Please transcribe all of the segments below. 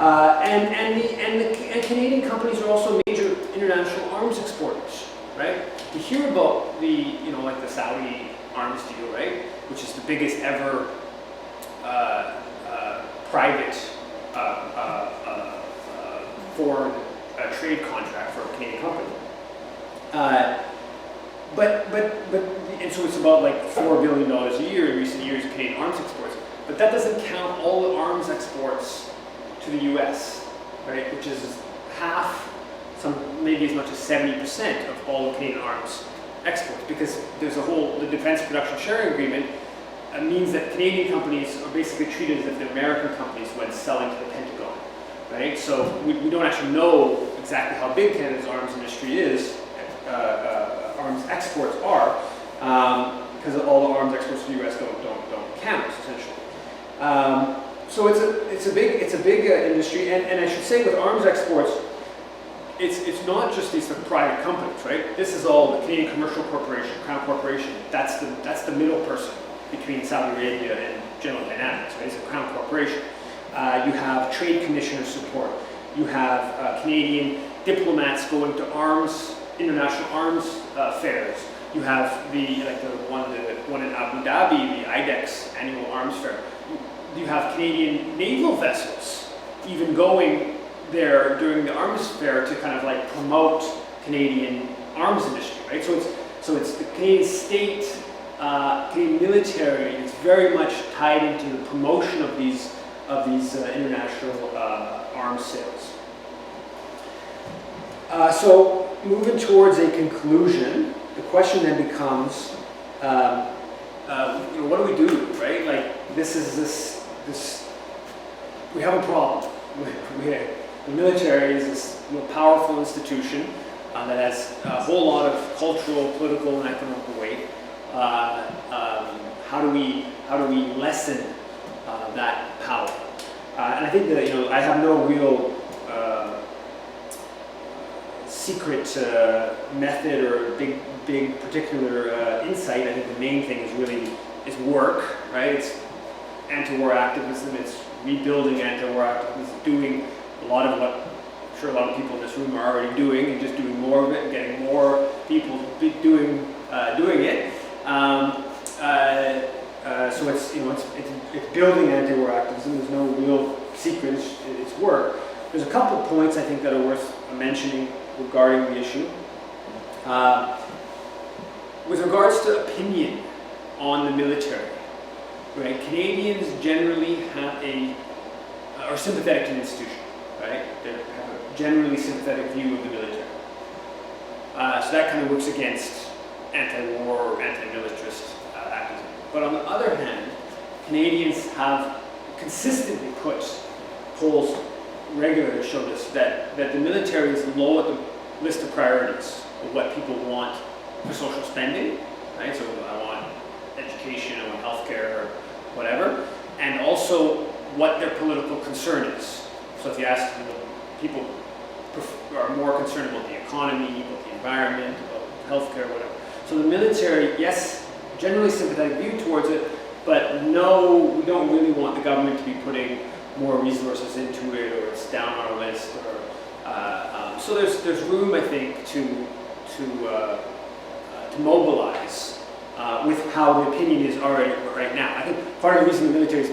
And Canadian companies are also major international arms exporters, right? You hear about the, like the Saudi arms deal, right? Which is the biggest ever private foreign trade contract for a Canadian company. And so it's about like $4 billion a year in recent years of Canadian arms exports. But that doesn't count all the arms exports to the U.S., right? Which is half, maybe as much as 70% of all of Canadian arms exports, because there's the Defense Production Sharing Agreement means that Canadian companies are basically treated as if they're American companies when selling to the Pentagon, right? So we don't actually know exactly how big Canada's arms industry is, arms exports are, because all the arms exports to the U.S. don't count, essentially. So it's a big industry, and I should say with arms exports, it's not just these private companies, right? This is all the Canadian Commercial Corporation, Crown Corporation. That's the middle person between Saudi Arabia and General Dynamics, right? It's a Crown Corporation. You have trade commissioner support. You have Canadian diplomats going to international arms fairs. You have the one in Abu Dhabi, the IDEX annual arms fair. You have Canadian naval vessels even going there during the arms fair to kind of like promote Canadian arms industry, right? So it's the Canadian state, Canadian military is very much tied into the promotion of these international arms sales. So moving towards a conclusion, the question then becomes, what do we do, right? Like this. We have a problem. The military is this powerful institution that has a whole lot of cultural, political, and economic weight. How do we lessen that power? And I think that I have no real secret method or big particular insight. I think the main thing is work, right? It's anti-war activism. It's rebuilding anti-war activism, doing a lot of what I'm sure a lot of people in this room are already doing, and just doing more of it and getting more people doing it. So it's building anti-war activism. There's no real secret. It's work. There's a couple of points I think that are worth mentioning regarding the issue. With regards to opinion on the military, right? Canadians generally are sympathetic to the institution, right? They have a generally sympathetic view of the military. So that kind of works against anti-war or anti-militarist activism. But on the other hand, Canadians have consistently put polls regularly show this that the military is low at the list of priorities of what people want for social spending, right? So I want education, I want healthcare, or whatever, and also what their political concern is. So if you ask people are more concerned about the economy, about the environment, about healthcare, whatever. So the military, yes, generally sympathetic view towards it, but no, we don't really want the government to be putting more resources into it, or it's down our list, or so there's room, I think, to mobilize with how the opinion is already right now. I think part of the reason the military is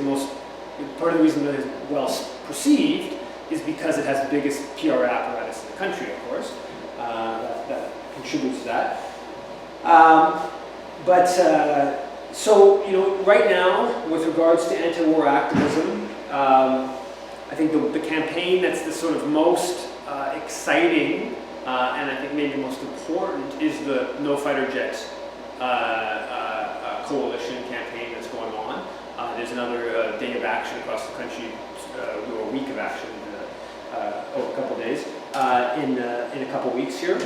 well perceived is because it has the biggest PR apparatus in the country, of course. That contributes to that. So right now, with regards to anti-war activism, I think the campaign that's the sort of most exciting and I think maybe most important is the No Fighter Jet coalition campaign that's going on. There's another day of action across the country, or a week of action over a couple of days in a couple of weeks here.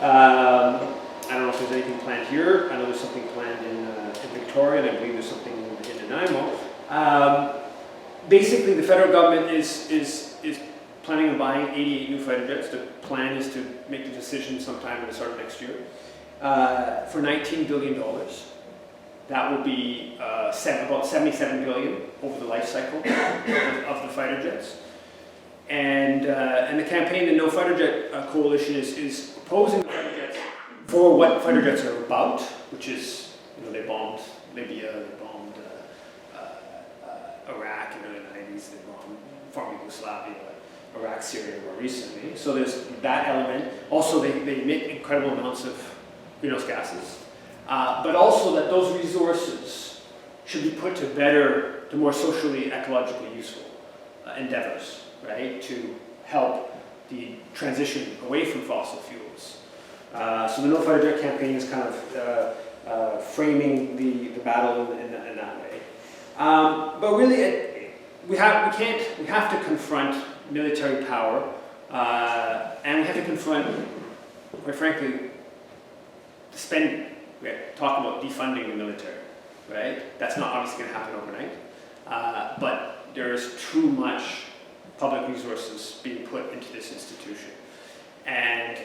I don't know if there's anything planned here. I know there's something planned in Victoria, and I believe there's something in Nanaimo. Basically, the federal government is planning on buying 88 new fighter jets. The plan is to make the decision sometime at the start of next year for $19 billion. That will be about $77 billion over the life cycle of the fighter jets. And the campaign, the No Fighter Jet Coalition, is opposing the fighter jets for what fighter jets are about, which is, they bombed Libya, they bombed Iraq in the early 90s, they bombed former Yugoslavia, Iraq, Syria more recently. So there's that element. Also, they emit incredible amounts of greenhouse gases, but also that those resources should be put to more socially, ecologically useful endeavors, right, to help the transition away from fossil fuels. So the No Fighter Jet campaign is kind of framing the battle in that way. But really, we have to confront military power, and we have to confront, quite frankly, the spending. We talk about defunding the military, right? That's not obviously going to happen overnight, but there's too much public resources being put into this institution, and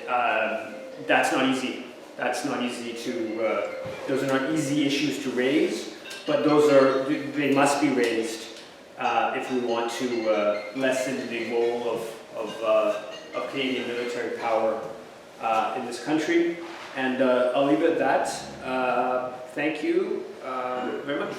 that's not easy. That's not easy to. Those are not easy issues to raise, but they must be raised if we want to lessen the role of Canadian military power in this country. And I'll leave it at that. Thank you very much.